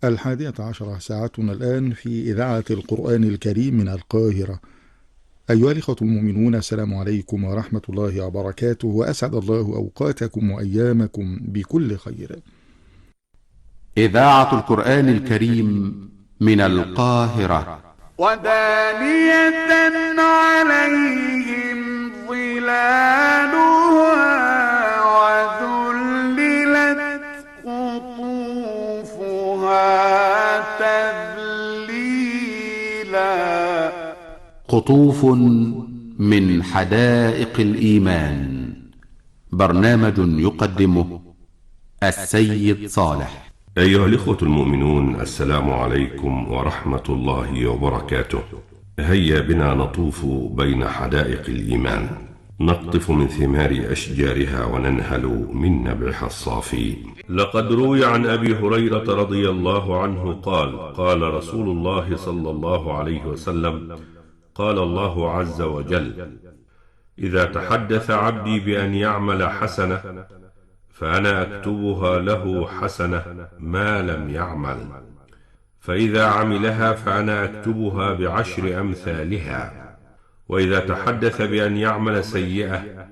11 ساعتنا الآن في إذاعة القرآن الكريم من القاهرة. أيها الإخوة المؤمنون، السلام عليكم ورحمة الله وبركاته، وأسعد الله أوقاتكم وأيامكم بكل خير. إذاعة القرآن الكريم من القاهرة. ودانية عليهم ظلالها وذللت قطوفها تذليلا. قطوف من حدائق الإيمان، برنامج يقدمه السيد صالح. أيها الإخوة المؤمنون، السلام عليكم ورحمة الله وبركاته. هيا بنا نطوف بين حدائق الإيمان، نقطف من ثمار أشجارها وننهل من نبعها الصافي. لقد روي عن أبي هريرة رضي الله عنه قال: قال رسول الله صلى الله عليه وسلم: قال الله عز وجل: إذا تحدث عبدي بأن يعمل حسنة فأنا أكتبها له حسنة ما لم يعمل، فإذا عملها فأنا أكتبها ب10 أمثالها، وإذا تحدث بأن يعمل سيئة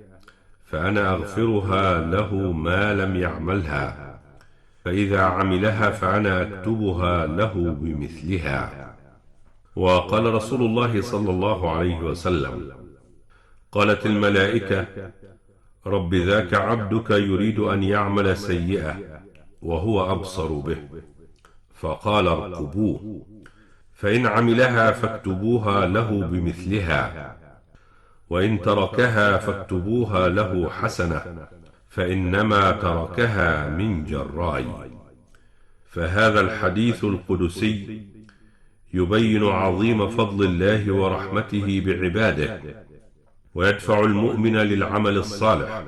فأنا أغفرها له ما لم يعملها، فإذا عملها فأنا أكتبها له بمثلها. وقال رسول الله صلى الله عليه وسلم: قالت الملائكة: رب ذاك عبدك يريد أن يعمل سيئة وهو أبصر به، فقال: ارقبوه، فإن عملها فاكتبوها له بمثلها، وإن تركها فاكتبوها له حسنة، فإنما تركها من جراي. فهذا الحديث القدسي يبين عظيم فضل الله ورحمته بعباده، ويدفع المؤمن للعمل الصالح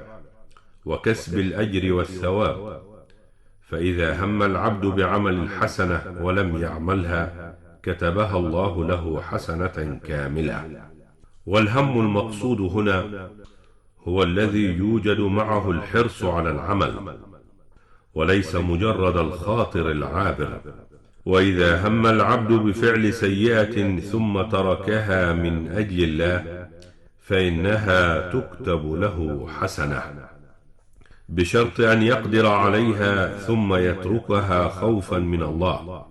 وكسب الأجر والثواب. فإذا هم العبد بعمل الحسنة ولم يعملها كتبها الله له حسنة كاملة. والهم المقصود هنا هو الذي يوجد معه الحرص على العمل، وليس مجرد الخاطر العابر. وإذا هم العبد بفعل سيئة ثم تركها من أجل الله فإنها تكتب له حسنة، بشرط أن يقدر عليها ثم يتركها خوفا من الله.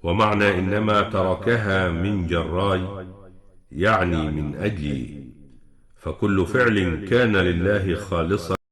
ومعنى إنما تركها من جراي يعني من أجلي، فكل فعل كان لله خالصا